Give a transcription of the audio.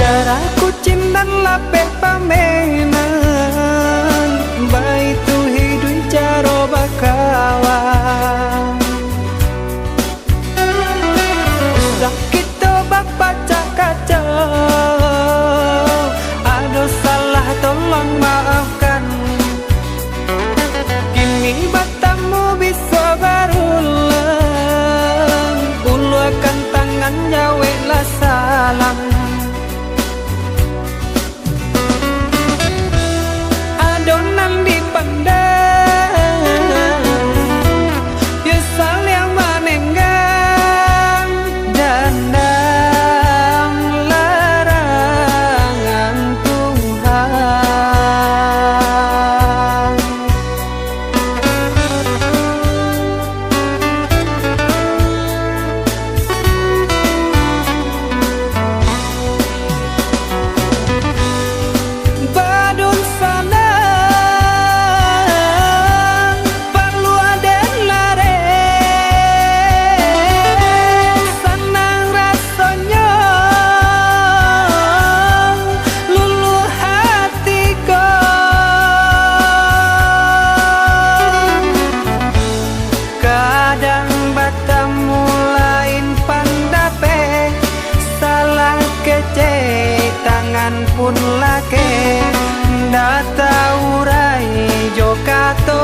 Daraku cinta lape pamenan baik tu hidup caro bakawan sakit to bapak cakaco aduh salah tolong maafkan kini batamu bisa berulang ulurkan tangan jawablah salam. Adonan dipandang Yesal yang menenggang Dandang larangan Tuhan Badun sana kadang batamu lain pandape salah kece tangan pun lake data urai jo kato